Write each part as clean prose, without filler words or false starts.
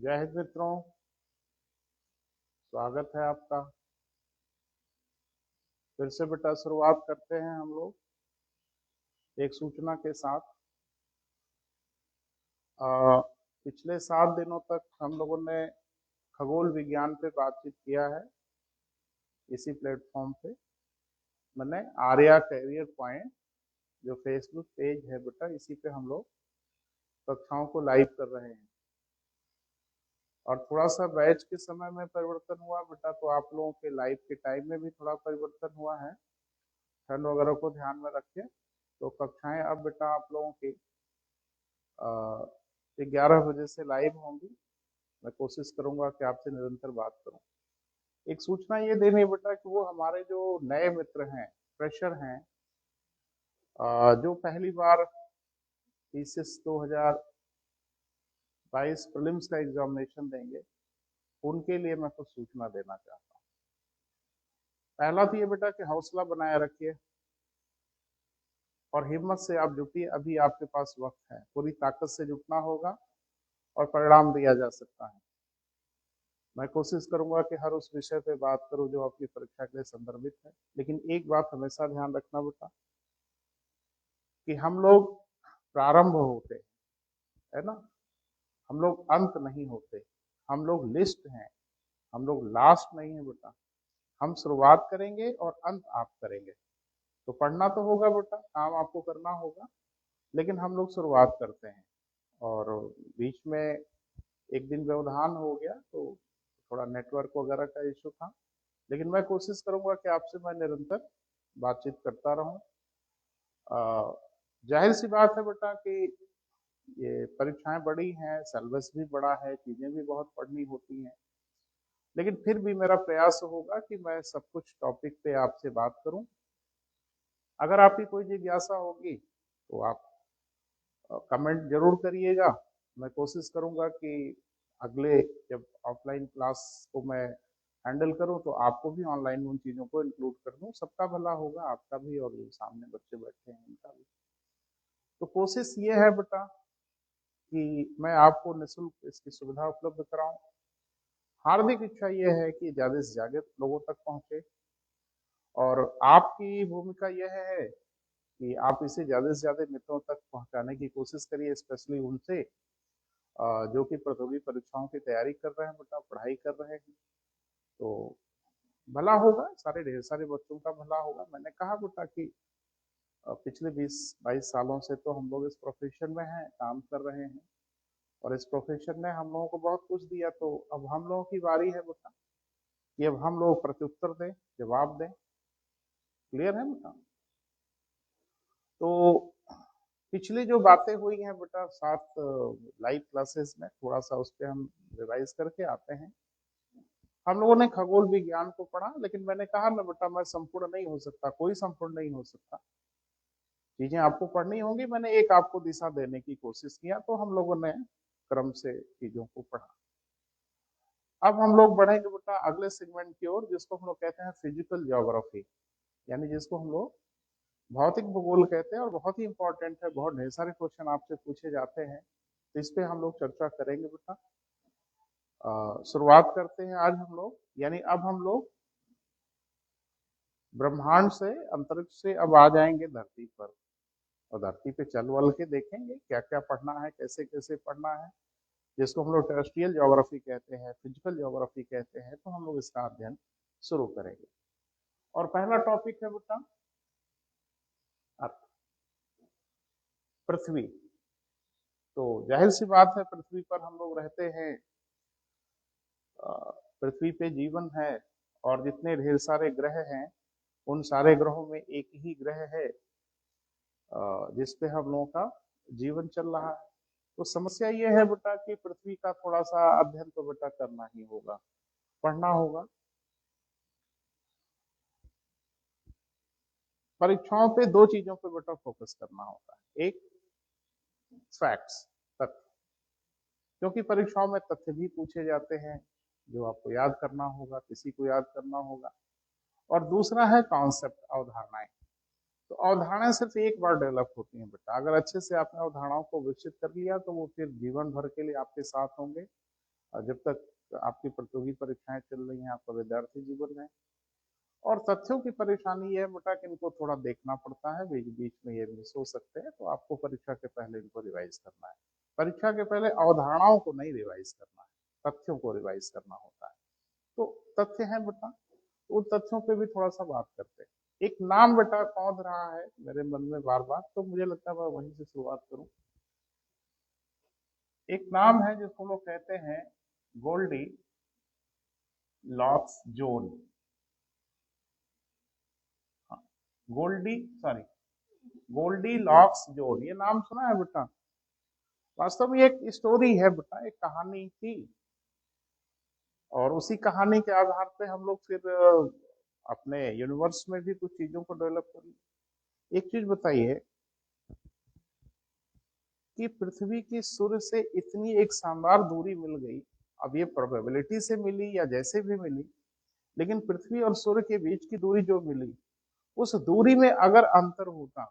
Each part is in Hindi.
जय हिंद मित्रों, स्वागत है आपका। फिर से बेटा शुरुआत करते हैं हम लोग एक सूचना के साथ। पिछले 7 दिनों तक हम लोगों ने खगोल विज्ञान पे बातचीत किया है इसी प्लेटफॉर्म पे। मैंने आर्या कैरियर पॉइंट जो फेसबुक पेज है बेटा, इसी पे हम लोग कक्षाओं को लाइव कर रहे हैं। और थोड़ा सा बैच के समय में परिवर्तन हुआ बेटा, तो आप लोगों के लाइव के टाइम में भी थोड़ा परिवर्तन हुआ है। ठंड वगैरह को ध्यान में रखें। तो कक्षाएं अब बेटा आप लोगों की 11 बजे से लाइव होंगी। मैं कोशिश करूंगा कि आपसे निरंतर बात करूं। एक सूचना ये देनी है बेटा कि वो हमारे जो नए मित्र हैं, फ्रेशर हैं, जो पहली बार पीसीएस 2022 प्रीलिम्स का एग्जामिनेशन देंगे, उनके लिए मैं कुछ सूचना देना चाहता हूँ। पहला तो ये बेटा कि हौसला बनाए रखिए और हिम्मत से आप जुटिए। अभी आपके पास वक्त है, पूरी ताकत से जुटना होगा और परिणाम दिया जा सकता है। मैं कोशिश करूंगा कि हर उस विषय पे बात करूं जो आपकी परीक्षा के लिए संदर्भित है। लेकिन एक बात हमेशा ध्यान रखना बेटा कि हम लोग प्रारंभ होते हैं, है ना, हम लोग अंत नहीं होते। हम लोग लिस्ट हैं, हम लोग लास्ट नहीं है बेटा। हम शुरुआत करेंगे और अंत आप करेंगे। तो पढ़ना तो होगा बेटा, काम आपको करना होगा, लेकिन हम लोग शुरुआत करते हैं। और बीच में एक दिन व्यवधान हो गया तो थोड़ा नेटवर्क वगैरह का इशू था, लेकिन मैं कोशिश करूंगा कि आपसे मैं निरंतर बातचीत करता रहूं। जाहिर सी बात है बेटा कि ये परीक्षाएं बड़ी हैं, सिलेबस भी बड़ा है, चीजें भी बहुत पढ़नी होती हैं, लेकिन फिर भी मेरा प्रयास होगा कि मैं सब कुछ टॉपिक पे आपसे बात करूं। अगर आपकी कोई जिज्ञासा होगी तो आप कमेंट जरूर करिएगा। मैं कोशिश करूंगा कि अगले जब ऑफलाइन क्लास को मैं हैंडल करूं तो आपको भी ऑनलाइन उन चीज़ों को इंक्लूड कर दूं। सबका भला होगा, आपका भी और जो सामने बच्चे बैठे हैं उनका भी। तो कोशिश ये है बेटा कि मैं आपको निःशुल्क इसकी सुविधा उपलब्ध कराऊं। हार्दिक इच्छा ये है कि ज़्यादा से ज़्यादा लोगों तक पहुंचे, और आपकी भूमिका यह है कि आप इसे ज़्यादा से ज़्यादा मित्रों तक पहुंचाने की कोशिश करिए, स्पेशली उनसे जो कि प्रतियोगी परीक्षाओं की तैयारी कर रहे हैं बेटा, पढ़ाई कर रहे हैं। तो भला होगा, सारे ढेर सारे बच्चों का भला होगा। मैंने कहा बेटा कि पिछले 20-22 सालों से तो हम लोग इस प्रोफेशन में हैं, काम कर रहे हैं, और इस प्रोफेशन ने हम लोगों को बहुत कुछ दिया। तो अब हम लोगों की बारी है बेटा कि अब हम लोग प्रत्युत्तर दें, जवाब दें। क्लियर है बेटा? तो पिछली जो बातें हुई हैं बेटा 7 लाइव क्लासेस में, थोड़ा सा उस पर हम रिवाइज करके आते हैं। हम लोगों ने खगोल विज्ञान को पढ़ा, लेकिन मैंने कहा ना बेटा, मैं संपूर्ण नहीं हो सकता, कोई संपूर्ण नहीं हो सकता। चीजें आपको पढ़नी होंगी, मैंने एक आपको दिशा देने की कोशिश किया, तो हम लोगों ने क्रम से चीजों को पढ़ा। अब हम लोग बढ़ेंगे बेटा अगले सेगमेंट की ओर, जिसको हम लोग कहते हैं फिजिकल ज्योग्राफी, यानी जिसको हम लोग भौतिक भूगोल कहते हैं, और बहुत ही इंपॉर्टेंट है। बहुत ढेर सारे क्वेश्चन आपसे पूछे जाते हैं, तो इस पे हम लोग चर्चा करेंगे बेटा। शुरुआत करते हैं आज हम लोग, यानी अब हम लोग ब्रह्मांड से, अंतरिक्ष से अब आ जाएंगे धरती पर, और धरती पे चल वल के देखेंगे क्या क्या पढ़ना है, कैसे कैसे पढ़ना है, जिसको हम लोग टेरेस्ट्रियल ज्योग्राफी कहते हैं, फिजिकल ज्योग्राफी कहते हैं। तो हम लोग इसका अध्ययन शुरू करेंगे। और पहला टॉपिक है बेटा अर्थ, पृथ्वी। तो जाहिर सी बात है, पृथ्वी पर हम लोग रहते हैं, पृथ्वी पे जीवन है, और जितने ढेर सारे ग्रह हैं उन सारे ग्रहों में एक ही ग्रह है जिसपे हम लोगों का जीवन चल रहा है। तो समस्या ये है बेटा कि पृथ्वी का थोड़ा सा अध्ययन तो बेटा करना ही होगा, पढ़ना होगा। परीक्षाओं पे दो चीजों पे बेटा फोकस करना होता है। एक फैक्ट्स, तथ्य, क्योंकि परीक्षाओं में तथ्य भी पूछे जाते हैं जो आपको याद करना होगा, किसी को याद करना होगा। और दूसरा है कॉन्सेप्ट, अवधारणाएं। तो अवधारणाएं सिर्फ एक बार डेवलप होती हैं बेटा। अगर अच्छे से आपने अवधारणाओं को विकसित कर लिया तो वो फिर जीवन भर के लिए आपके साथ होंगे, और जब तक आपकी प्रतियोगी परीक्षाएं चल रही हैं, आपका विद्यार्थी जीवन है। और तथ्यों की परेशानी यह है बेटा कि इनको थोड़ा देखना पड़ता है, बीच बीच में ये मिस हो सकते हैं, तो आपको परीक्षा के पहले इनको रिवाइज करना है। परीक्षा के पहले अवधारणाओं को नहीं रिवाइज करना है, तथ्यों को रिवाइज करना होता है। तो तथ्य है बेटा, तो उन तथ्यों पे भी थोड़ा सा बात करते हैं। एक नाम बेटा कौन रहा है मेरे मन में बार बार, तो मुझे लगता है मैं वहीं से शुरुआत करूं। एक नाम है जिसको लोग कहते हैं Goldilocks zone. Goldi sorry Goldilocks zone, ये नाम सुना है बेटा? वास्तव में एक स्टोरी है बेटा, एक कहानी थी, और उसी कहानी के आधार पे हम लोग फिर अपने यूनिवर्स में भी कुछ चीजों को डेवलप कर। एक चीज बताइए कि पृथ्वी की सूर्य से इतनी एक शानदार दूरी मिल गई, अब ये प्रोबेबिलिटी से मिली या जैसे भी मिली, लेकिन पृथ्वी और सूर्य के बीच की दूरी जो मिली, उस दूरी में अगर अंतर होता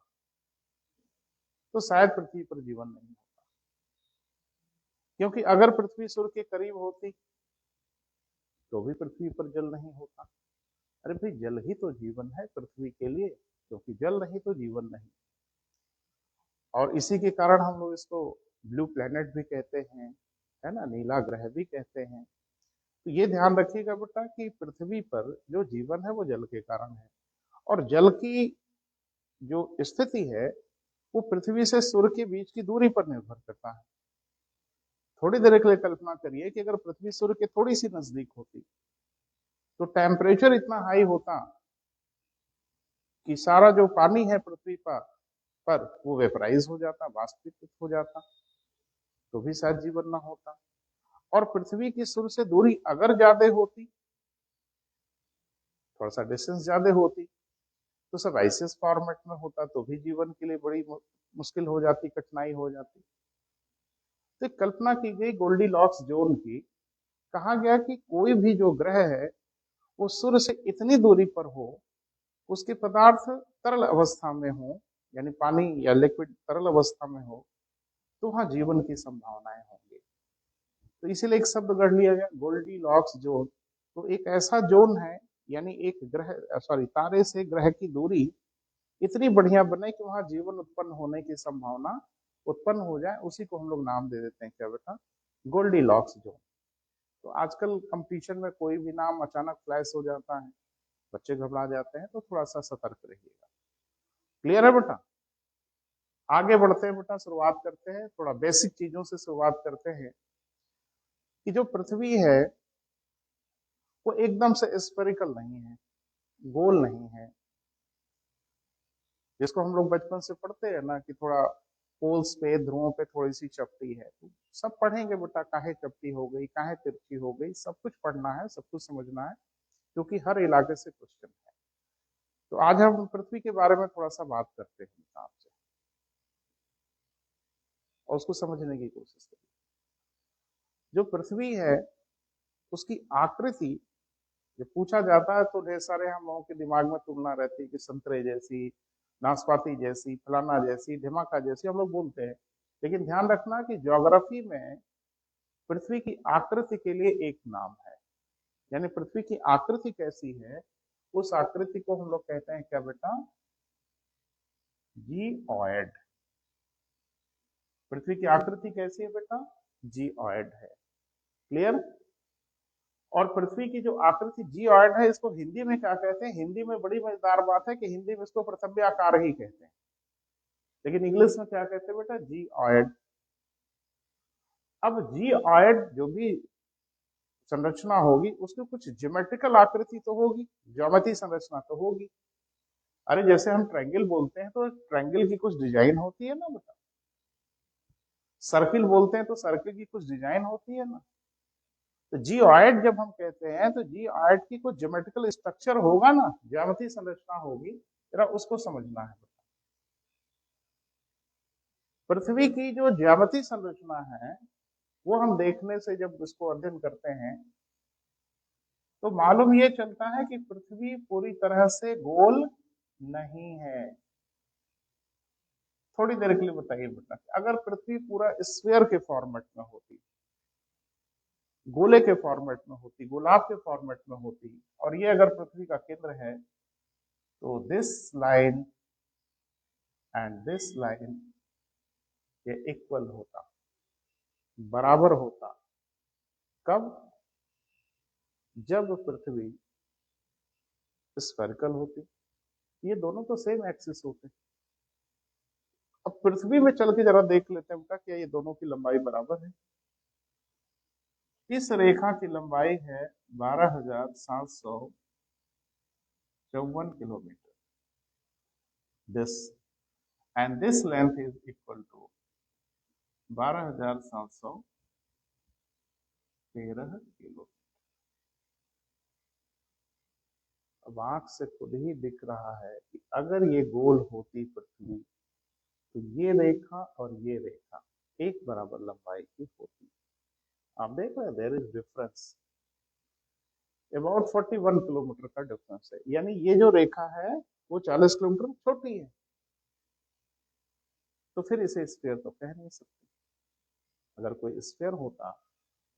तो शायद पृथ्वी पर जीवन नहीं होता। क्योंकि अगर पृथ्वी सूर्य के करीब होती तो भी पृथ्वी पर जल नहीं होता। अरे भाई, जल ही तो जीवन है पृथ्वी के लिए, क्योंकि जल नहीं तो जीवन नहीं। और इसी के कारण हम लोग इसको ब्लू प्लेनेट भी कहते हैं, है ना, नीला ग्रह भी कहते हैं। तो ये ध्यान रखिएगा बेटा कि पृथ्वी पर जो जीवन है वो जल के कारण है, और जल की जो स्थिति है वो पृथ्वी से सूर्य के बीच की दूरी पर निर्भर करता है। थोड़ी देर के लिए कल्पना करिए कि अगर पृथ्वी सूर्य के थोड़ी सी नजदीक होती तो टेम्परेचर इतना हाई होता कि सारा जो पानी है पृथ्वी पर वो वेपराइज हो जाता, वाष्पीकृत हो जाता, तो भी शायद जीवन ना होता। और पृथ्वी की सूर्य से दूरी अगर ज्यादा होती, थोड़ा सा डिस्टेंस ज्यादा होती, तो सब आइसिस फॉर्मेट में होता, तो भी जीवन के लिए बड़ी मुश्किल हो जाती, कठिनाई हो जाती। तो कल्पना की गई गोल्डी लॉक्स जोन की। कहा गया कि कोई भी जो ग्रह है वो सूर्य से इतनी दूरी पर हो, उसके पदार्थ तरल अवस्था में हो, यानी पानी या लिक्विड तरल अवस्था में हो, तो वहां जीवन की संभावनाएं होंगी। तो इसीलिए एक शब्द गढ़ लिया गया गोल्डी लॉक्स जोन। तो एक ऐसा जोन है, यानी एक ग्रह सॉरी तारे से ग्रह की दूरी इतनी बढ़िया बने कि वहां जीवन उत्पन्न होने की संभावना उत्पन्न हो जाए, उसी को हम लोग नाम दे देते हैं क्या बेटा? Goldilocks zone. तो आजकल कंपटीशन में कोई भी नाम अचानक फ्लैश हो जाता है, बच्चे घबरा जाते हैं, तो थोड़ा सा सतर्क रहिएगा। क्लियर है बेटा? आगे बढ़ते हैं बेटा, शुरुआत करते हैं, थोड़ा बेसिक चीजों से शुरुआत करते हैं कि जो पृथ्वी है वो एकदम से स्फेरिकल नहीं है, गोल नहीं है, जिसको हम लोग बचपन से पढ़ते हैं ना कि थोड़ा पोल्स पे, ध्रुवों पे थोड़ी सी चपटी है। तो सब पढ़ेंगे बेटा, काहे चपटी हो गई, काहे तिरछी हो गई, सब कुछ पढ़ना है, सब कुछ समझना है, क्योंकि हर इलाके से क्वेश्चन है। तो आज हम पृथ्वी के बारे में थोड़ा सा बात करते हैं आपसे, और उसको समझने की कोशिश करें। जो पृथ्वी है उसकी आकृति जब पूछा जाता है तो ढेर सारे हम लोगों के दिमाग में तुलना रहती है कि संतरे जैसी, नाशपाती जैसी, फलाना जैसी, ढिमाका जैसी हम लोग बोलते हैं। लेकिन ध्यान रखना कि ज्योग्राफी में पृथ्वी की आकृति के लिए एक नाम है, यानी पृथ्वी की आकृति कैसी है उस आकृति को हम लोग कहते हैं क्या बेटा? जियोइड। पृथ्वी की आकृति कैसी है बेटा? जियोइड है। क्लियर? और पृथ्वी की जो आकृति जियोइड है, इसको हिंदी में क्या कहते हैं? हिंदी में बड़ी मजेदार बात है कि हिंदी में इसको पृथ्वी आकार ही कहते हैं, लेकिन इंग्लिश में क्या कहते हैं बेटा? जियोइड। अब जियोइड जो भी संरचना होगी उसकी कुछ ज्योमेट्रिकल आकृति तो होगी, ज्योमेट्री संरचना तो होगी। अरे जैसे हम ट्रायंगल बोलते हैं तो ट्रायंगल की कुछ डिजाइन होती है ना बेटा, सर्किल बोलते हैं तो सर्किल की कुछ डिजाइन होती है ना। तो जियोइड जब हम कहते हैं तो जियोइड की कुछ ज्योमेट्रिकल स्ट्रक्चर होगा ना, ज्यामितीय संरचना होगी, जरा उसको समझना है। पृथ्वी की जो ज्यामितीय संरचना है वो हम देखने से जब इसको अध्ययन करते हैं तो मालूम ये चलता है कि पृथ्वी पूरी तरह से गोल नहीं है। थोड़ी देर के लिए बताइए बेटा, अगर पृथ्वी पूरा स्फीयर के फॉर्मेट में होती गोले के फॉर्मेट में होती, गोलाब के फॉर्मेट में होती, और ये अगर पृथ्वी का केंद्र है तो this line and this line ये इक्वल होता, बराबर होता। कब? जब पृथ्वी स्फेरिकल होती। ये दोनों तो सेम एक्सिस होते। अब पृथ्वी में चल के जरा देख लेते हैं बेटा, क्या ये दोनों की लंबाई बराबर है? इस रेखा की लंबाई है 12,754 kilometre, this, and this length is equal to 12,713 kilometre. अब आंख से खुद ही दिख रहा है कि अगर ये गोल होती पृथ्वी तो ये रेखा और ये रेखा एक बराबर लंबाई की होती। आप देख रहे हैं there is difference about 41 kilometre का डिफरेंस है, यानी ये जो रेखा है वो 40 किलोमीटर छोटी है। तो फिर इसे स्फीयर तो कह नहीं सकते। अगर कोई स्फीयर होता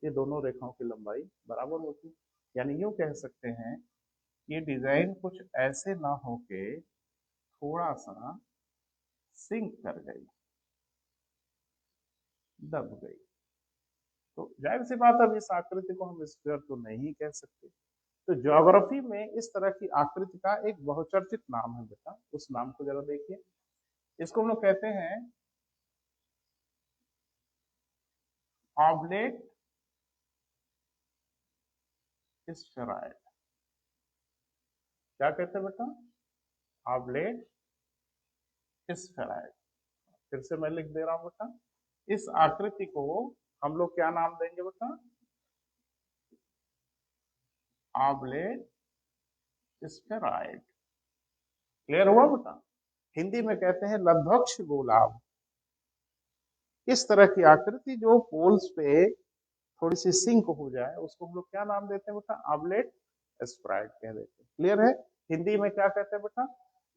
ये दोनों रेखाओं की लंबाई बराबर होती, यानी यूं कह सकते हैं ये डिजाइन कुछ ऐसे ना होके थोड़ा सा सिंक कर गई, दब गई। तो जाहिर सी बात, अब इस आकृति को हम स्फीयर तो नहीं कह सकते। तो ज्योग्राफी में इस तरह की आकृति का एक बहुचर्चित नाम है बेटा, उस नाम को जरा देखिए। इसको हम लोग कहते हैं ऑब्लेट स्फेरॉइड। क्या कहते हैं बेटा? Oblate spheroid. फिर से मैं लिख दे रहा हूं बेटा, इस आकृति को हम लोग क्या नाम देंगे बेटा? Oblate spheroid. क्लियर हुआ बेटा? हिंदी में कहते हैं लंबवक्ष गोलाभ। इस तरह की आकृति जो पोल्स पे थोड़ी सी सिंक हो जाए उसको हम लोग क्या नाम देते हैं बेटा? ऑब्लेट स्फेरॉइड कह देते हैं। क्लियर है? हिंदी में क्या कहते हैं बेटा?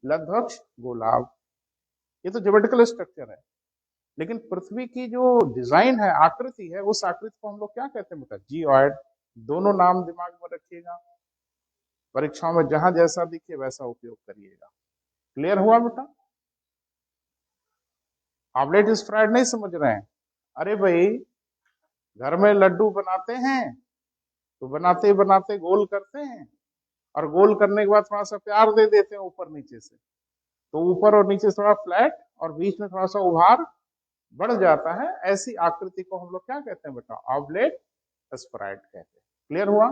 लंबवक्ष गोलाभ। ये तो ज्योमेट्रिकल स्ट्रक्चर है, लेकिन पृथ्वी की जो डिजाइन है, आकृति है, उस आकृति को हम लोग क्या कहते हैं बेटा? जियोइड। दोनों नाम दिमाग में रखिएगा, परीक्षाओं में जहां जैसा दिखे वैसा उपयोग करिएगा। क्लियर हुआ बेटा? ऑब्लेट स्फेरॉइड नहीं समझ रहे हैं? अरे भाई, घर में लड्डू बनाते हैं तो बनाते बनाते गोल करते हैं, और गोल करने के बाद थोड़ा सा प्यार दे देते हैं ऊपर नीचे से, तो ऊपर और नीचे थोड़ा फ्लैट और बीच में थोड़ा सा उभार बढ़ जाता है। ऐसी आकृति को हम लोग क्या कहते हैं बेटा? ऑब्लेट स्फेरॉइड कहते हैं। क्लियर हुआ?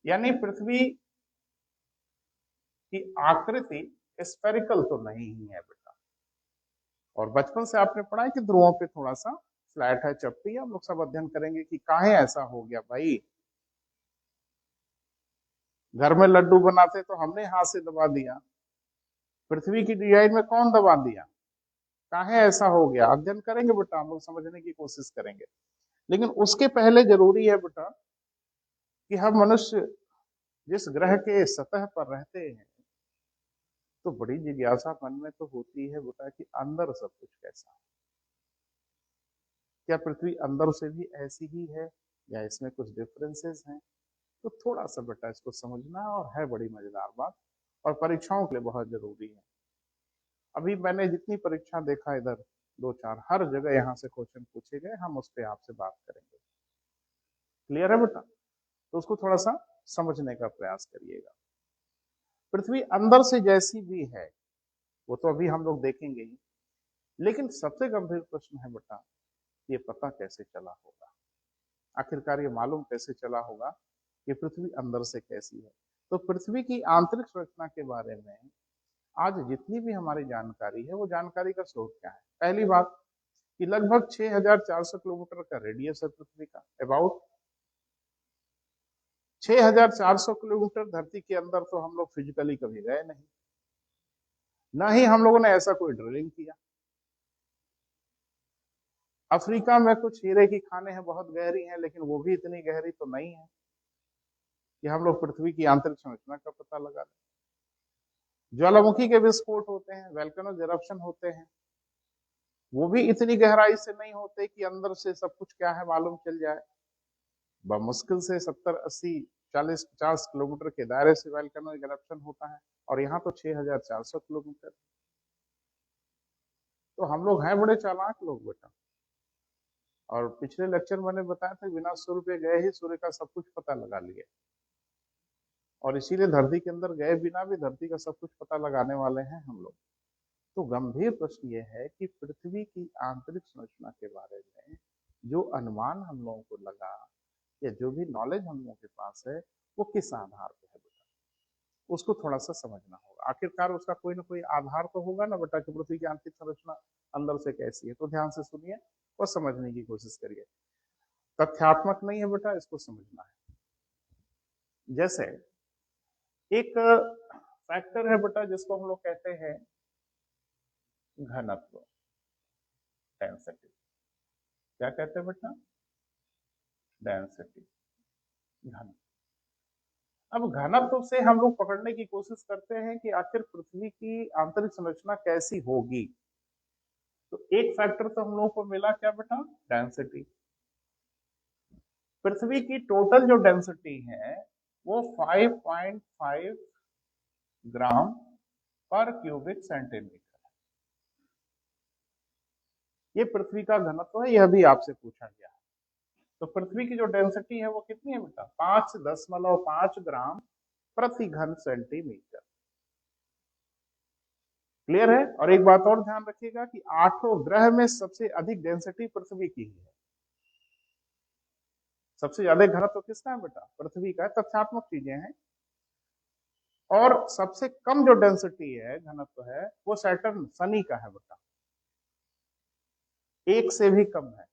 यानी पृथ्वी की आकृति स्फेरिकल तो नहीं ही है बेटा। और बचपन से आपने पढ़ा है कि ध्रुवों पे थोड़ा सा फ्लैट है, चपटी है। हम लोग सब अध्ययन करेंगे कि काहे ऐसा हो गया भाई। घर में लड्डू बनाते तो हमने हाथ से दबा दिया, पृथ्वी की डिजाइन में कौन दबा दिया? काहे ऐसा हो गया? अध्ययन करेंगे बेटा, हम लोग समझने की कोशिश करेंगे। लेकिन उसके पहले जरूरी है बेटा कि हम मनुष्य जिस ग्रह के सतह पर रहते हैं तो बड़ी जिज्ञासा मन में तो होती है बेटा कि अंदर सब कुछ कैसा है। क्या पृथ्वी अंदर से भी ऐसी ही है या इसमें कुछ डिफरेंसेस हैं? तो थोड़ा सा बेटा इसको समझना, और है बड़ी मजेदार बात, और परीक्षाओं के लिए बहुत जरूरी है। अभी मैंने जितनी परीक्षा देखा इधर, दो चार, हर जगह यहाँ से क्वेश्चन पूछे गए, हम उस पर आपसे बात करेंगे। क्लियर है बेटा? तो उसको थोड़ा सा समझने का प्रयास करिएगा। पृथ्वी अंदर से जैसी भी है वो तो अभी हम लोग देखेंगे ही, लेकिन सबसे गंभीर प्रश्न है बेटा, ये पता कैसे चला होगा? आखिरकार ये मालूम कैसे चला होगा कि पृथ्वी अंदर से कैसी है? तो पृथ्वी की आंतरिक संरचना के बारे में आज जितनी भी हमारी जानकारी है, वो जानकारी का स्रोत क्या है? पहली बात कि लगभग 6,400 किलोमीटर का रेडियस है पृथ्वी का, अबाउट 6,400 किलोमीटर। धरती के अंदर तो हम लोग फिजिकली कभी गए नहीं, ना ही हम लोगों ने ऐसा कोई ड्रिलिंग किया। अफ्रीका में कुछ हीरे की खानें हैं, बहुत गहरी हैं, लेकिन वो भी इतनी गहरी तो नहीं है कि हम लोग पृथ्वी की आंतरिक संरचना का पता लगा लें। ज्वालामुखी के विस्फोट होते हैं, वोल्केनोज इरप्शन होते हैं, वो भी इतनी गहराई से नहीं होते कि अंदर से सब कुछ क्या है मालूम चल जाए। बमुश्किल से 70, 80, 40, 50 किलोमीटर के दायरे से वोल्केनो इरप्शन होता है, और यहाँ तो 6400 किलोमीटर। तो हम लोग हैं बड़े चालाक लोग बेटा। और पिछले लेक्चर मैंने बताया था, बिना सूर्य पे गए ही सूर्य का सब कुछ पता लगा लिया, और इसीलिए धरती के अंदर गए बिना भी धरती का सब कुछ पता लगाने वाले हैं हम लोग। तो गंभीर प्रश्न ये है कि पृथ्वी की आंतरिक संरचना के बारे में जो अनुमान हम लोगों को लगा, या जो भी नॉलेज हम लोगों के पास है, वो किस आधार पर है बेटा, उसको थोड़ा सा समझना होगा। आखिरकार उसका कोई ना कोई आधार तो होगा ना बेटा, कि पृथ्वी की आंतरिक संरचना अंदर से कैसी है। तो ध्यान से सुनिए और समझने की कोशिश करिए। तथ्यात्मक नहीं है बेटा, इसको समझना है। जैसे एक फैक्टर है बेटा जिसको हम लोग कहते हैं घनत्व, डेंसिटी। क्या कहते हैं बेटा? डेंसिटी, घनत्व। अब घनत्व से हम लोग पकड़ने की कोशिश करते हैं कि आखिर पृथ्वी की आंतरिक संरचना कैसी होगी। तो एक फैक्टर तो हम लोगों को मिला क्या बेटा? डेंसिटी। पृथ्वी की टोटल जो डेंसिटी है वो 5.5 ग्राम पर क्यूबिक सेंटीमीटर। ये पृथ्वी का घनत्व है, यह भी आपसे पूछा गया है। तो पृथ्वी की जो डेंसिटी है वो कितनी है बेटा? 5.5 ग्राम प्रति घन सेंटीमीटर। क्लियर है? और एक बात और ध्यान रखिएगा कि 8 ग्रह में सबसे अधिक डेंसिटी पृथ्वी की ही है। सबसे ज्यादा घनत्व किसका है बेटा? पृथ्वी का है। तथ्यात्मक चीजें हैं। और सबसे कम जो डेंसिटी है, घनत्व है, वो सैटर्न, शनि का है बेटा, 1 से भी कम है।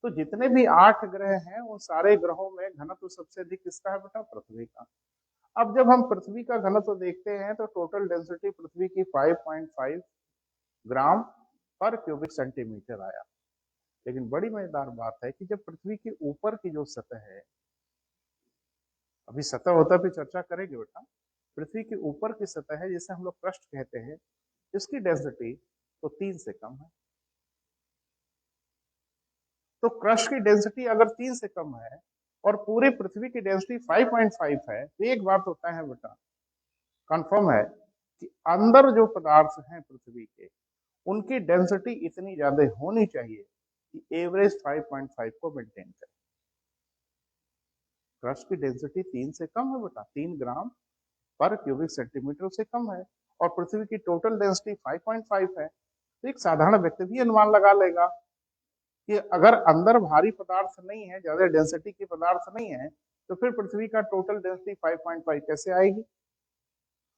तो जितने भी 8 ग्रह हैं उन सारे ग्रहों में घनत्व सबसे अधिक किसका है बेटा? पृथ्वी का। अब जब हम पृथ्वी का घनत्व देखते हैं तो टोटल डेंसिटी पृथ्वी की 5.5 ग्राम पर क्यूबिक सेंटीमीटर आया। लेकिन बड़ी मजेदार बात है कि जब पृथ्वी के ऊपर की जो सतह है, अभी सतह होता पे चर्चा करेंगे बेटा, पृथ्वी के ऊपर की सतह है जिसे हम लोग पृष्ठ कहते हैं, इसकी डेंसिटी तो 3 से कम है। तो क्रस्ट की डेंसिटी अगर 3 से कम है और पूरी पृथ्वी की डेंसिटी 5.5 है, तो एक बात होता है बेटा, कंफर्म है कि अंदर जो पदार्थ हैं पृथ्वी के, उनकी डेंसिटी इतनी ज्यादा होनी चाहिए कि एवरेज 5.5 को मेंटेन करे। क्रस्ट की डेंसिटी 3 से कम है बेटा, 3 ग्राम पर क्यूबिक सेंटीमीटर से कम है, और पृथ्वी की टोटल डेंसिटी 5.5 है। तो एक साधारण व्यक्ति भी अनुमान लगा लेगा कि अगर अंदर भारी पदार्थ नहीं है, ज्यादा डेंसिटी के पदार्थ नहीं है, तो फिर पृथ्वी का टोटल डेंसिटी 5.5 कैसे आएगी?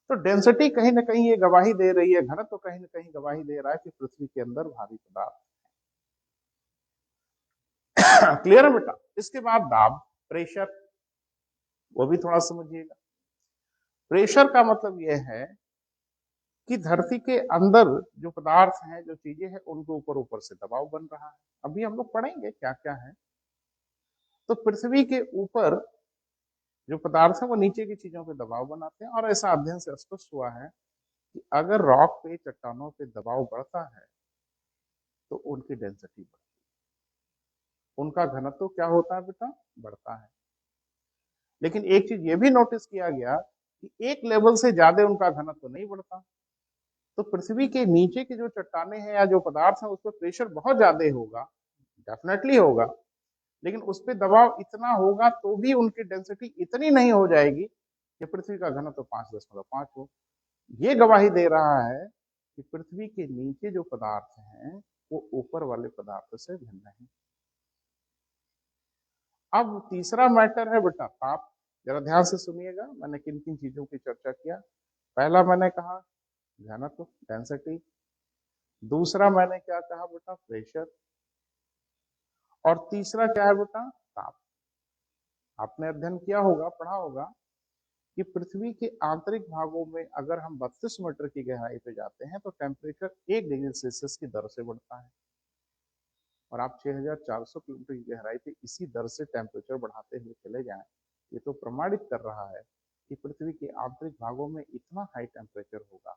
तो डेंसिटी कहीं ना कहीं ये गवाही दे रही है, घनत्व तो कहीं ना कहीं गवाही दे रहा है कि पृथ्वी के अंदर भारी पदार्थ। क्लियर है बेटा? इसके बाद दाब, प्रेशर, वो भी थोड़ा समझिएगा। प्रेशर का मतलब यह है कि धरती के अंदर जो पदार्थ हैं, जो चीजें हैं, उनके ऊपर ऊपर से दबाव बन रहा है। अभी हम लोग पढ़ेंगे क्या क्या है। तो पृथ्वी के ऊपर जो पदार्थ है वो नीचे की चीजों पे दबाव बनाते हैं, और ऐसा अध्ययन से स्पष्ट हुआ है कि अगर रॉक पे, चट्टानों पे दबाव बढ़ता है तो उनकी डेंसिटी बढ़ती है, उनका घनत्व क्या होता है बेटा? बढ़ता है। लेकिन एक चीज ये भी नोटिस किया गया कि एक लेवल से ज्यादा उनका घनत्व नहीं बढ़ता। तो पृथ्वी के नीचे की जो चट्टाने हैं या जो पदार्थ हैं उस पर प्रेशर बहुत ज्यादा होगा, डेफिनेटली होगा, लेकिन उस पर दबाव इतना होगा तो भी उनकी डेंसिटी इतनी नहीं हो जाएगी कि पृथ्वी का घनत्व 5.5 हो। ये गवाही दे रहा है कि पृथ्वी के नीचे जो पदार्थ हैं वो ऊपर वाले पदार्थ से भिन्न है। अब तीसरा मैटर है बेटा ताप। जरा ध्यान से सुनिएगा, मैंने किन किन चीजों की चर्चा किया। पहला मैंने कहा घनत्व, डेंसिटी। दूसरा मैंने क्या कहा बेटा? प्रेशर। और तीसरा क्या है बेटा? ताप। आपने अध्ययन किया होगा, पढ़ा होगा कि पृथ्वी के आंतरिक भागों में अगर हम 32 मीटर की गहराई पे जाते हैं तो टेम्परेचर 1 डिग्री सेल्सियस की दर से बढ़ता है, और आप 6400 किलोमीटर की गहराई पे इसी दर से टेम्परेचर बढ़ाते हुए चले जाएं, ये तो प्रमाणित कर रहा है कि पृथ्वी के आंतरिक भागों में इतना हाई टेम्परेचर होगा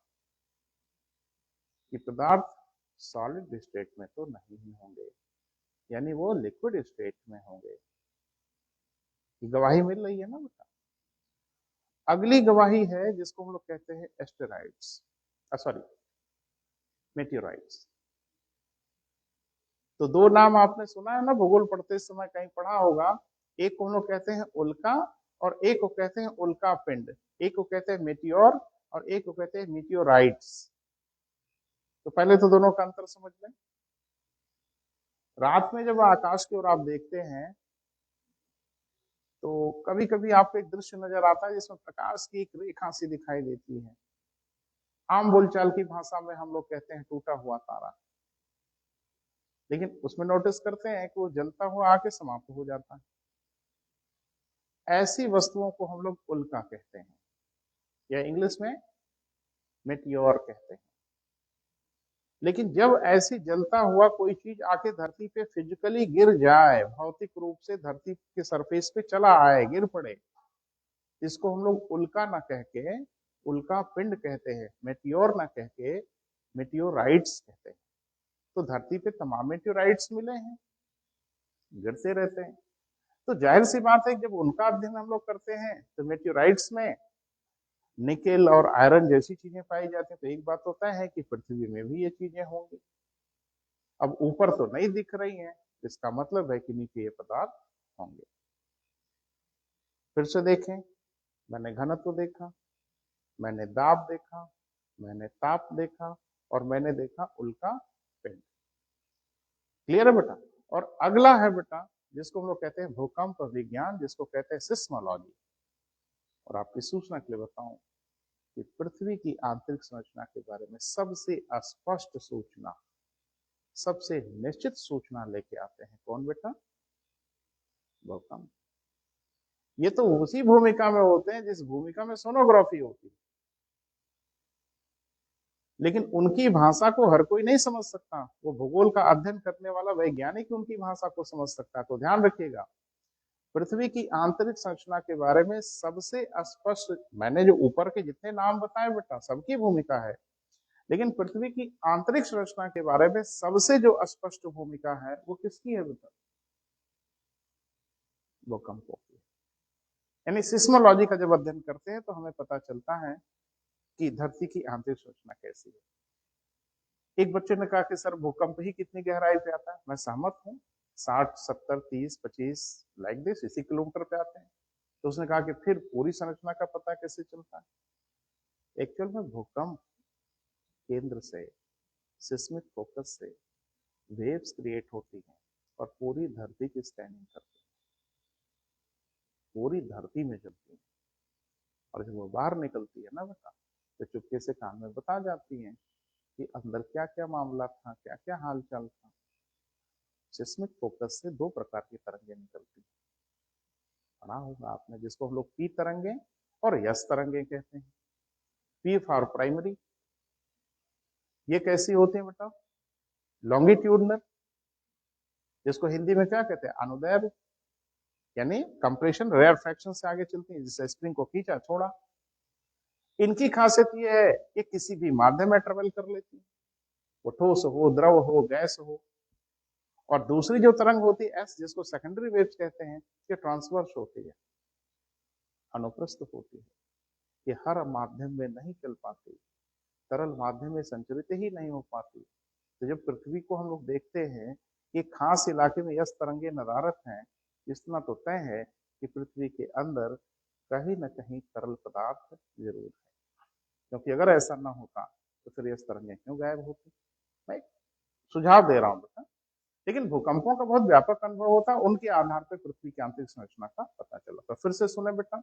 कि पदार्थ सॉलिड स्टेट में तो नहीं ही होंगे, यानी वो लिक्विड स्टेट में होंगे। ये गवाही मिल रही है ना बेटा। अगली गवाही है जिसको हम लोग कहते हैं एस्टेरॉइड्स, सॉरी मेटियोराइट्स। तो दो नाम आपने सुना है ना, भूगोल पढ़ते समय कहीं पढ़ा होगा। एक को हम लोग कहते हैं उल्का और एक को कहते हैं उल्का पिंड। एक को कहते हैं मेटियोर और एक को कहते हैं मीटियोराइट्स। तो पहले तो दोनों का अंतर समझ लें। रात में जब आकाश की ओर आप देखते हैं तो कभी कभी आपको एक दृश्य नजर आता है जिसमें प्रकाश की एक रेखा सी दिखाई देती है। आम बोलचाल की भाषा में हम लोग कहते हैं टूटा हुआ तारा। लेकिन उसमें नोटिस करते हैं कि वो जलता हुआ आके समाप्त हो जाता है। ऐसी वस्तुओं को हम लोग उल्का कहते हैं या इंग्लिश में मेटियोर कहते हैं। लेकिन जब ऐसी जलता हुआ कोई चीज आके धरती पे फिजिकली गिर जाए, भौतिक रूप से धरती के सरफेस पे चला आए, गिर पड़े, इसको हम लोग उल्का ना कह के उल्का पिंड कहते हैं, मेटियोर ना कह के मेटियोराइट्स कहते हैं। तो धरती पे तमाम मेटियोराइट्स मिले हैं, गिरते रहते हैं। तो जाहिर सी बात है जब उनका अध्ययन हम लोग करते हैं तो मेटियोराइट्स में निकेल और आयरन जैसी चीजें पाई जाती हैं। तो एक बात होता है कि पृथ्वी में भी ये चीजें होंगी। अब ऊपर तो नहीं दिख रही हैं, इसका मतलब है कि नीचे ये पदार्थ होंगे। फिर से देखें, मैंने घनत्व देखा, मैंने दाब देखा, मैंने ताप देखा और मैंने देखा उल्का पिंड। क्लियर है बेटा। और अगला है बेटा जिसको हम लोग कहते हैं भूकंप विज्ञान, जिसको कहते हैं सिस्मोलॉजी। और आपकी सूचना के लिए बताऊं कि पृथ्वी की आंतरिक संरचना के बारे में सबसे स्पष्ट सूचना, सबसे निश्चित सूचना लेके आते हैं कौन बेटा? भूकंप। ये तो उसी भूमिका में होते हैं जिस भूमिका में सोनोग्राफी होती है। लेकिन उनकी भाषा को हर कोई नहीं समझ सकता। वो भूगोल का अध्ययन करने वाला वैज्ञानिक उनकी भाषा को समझ सकता है। तो ध्यान रखिएगा, पृथ्वी की आंतरिक संरचना के बारे में सबसे स्पष्ट, मैंने जो ऊपर के जितने नाम बताए बेटा सबकी भूमिका है, लेकिन पृथ्वी की आंतरिक संरचना के बारे में सबसे जो स्पष्ट भूमिका है वो किसकी है बेटा? भूकंपों की। यानी सिस्मोलॉजी का जब अध्ययन करते हैं तो हमें पता चलता है कि धरती की आंतरिक संरचना कैसी है। एक बच्चे ने कहा कि सर भूकंप ही कितनी गहराई पे आता है। मैं सहमत हूँ, 60, 70, 30, 25 लाइक दिस इसी किलोमीटर पे आते हैं। तो उसने कहा कि फिर पूरी संरचना का पता कैसे चलता है? एक्चुअल में भूकंप केंद्र से, सिस्मिक फोकस से वेव्स क्रिएट होती हैं और पूरी धरती की स्कैनिंग करती है, पूरी धरती में चलती है। और जब वो बाहर निकलती है ना बेटा तो चुपके से कान में बता जाती हैं कि अंदर क्या क्या मामला था, क्या क्या हालचाल था। सिस्मिक फोकस से दो प्रकार की तरंगें निकलती हैं, पढ़ा होगा आपने, जिसको हम लोग पी तरंगे और यस तरंगे कहते हैं। P for primary. ये कैसी होती है बेटा? लॉन्गिट्यूडनल, जिसको हिंदी में क्या कहते हैं? अनुदैर्ध्य, यानी कंप्रेशन रेयर फ्रैक्शन से आगे चलती है, जिससे स्प्रिंग को खींचा छोड़ा। इनकी खासियत ये है कि किसी भी माध्यम में ट्रेवल कर लेती है, वो ठोस हो, द्रव हो, गैस हो। और दूसरी जो तरंग होती है एस, जिसको सेकेंडरी वेव्स कहते हैं, ये ट्रांसवर्स होती है, अनुप्रस्थ होती है। ये हर माध्यम में नहीं चल पाती, तरल माध्यम में संचरित ही नहीं हो पाती। तो जब पृथ्वी को हम लोग देखते हैं कि खास इलाके में यस तरंगे नदारत हैं, इतना तो तय है कि पृथ्वी के अंदर कहीं न कहीं तरल पदार्थ जरूर है। क्योंकि अगर ऐसा ना होता तो फिर यस तरंगे क्यों गायब होती? मैं सुझाव दे रहा हूँ बेटा। लेकिन भूकंपों का बहुत व्यापक अनुभव होता है, उनके आधार पर पृथ्वी की आंतरिक संरचना का पता चला। तो फिर से सुने बेटा,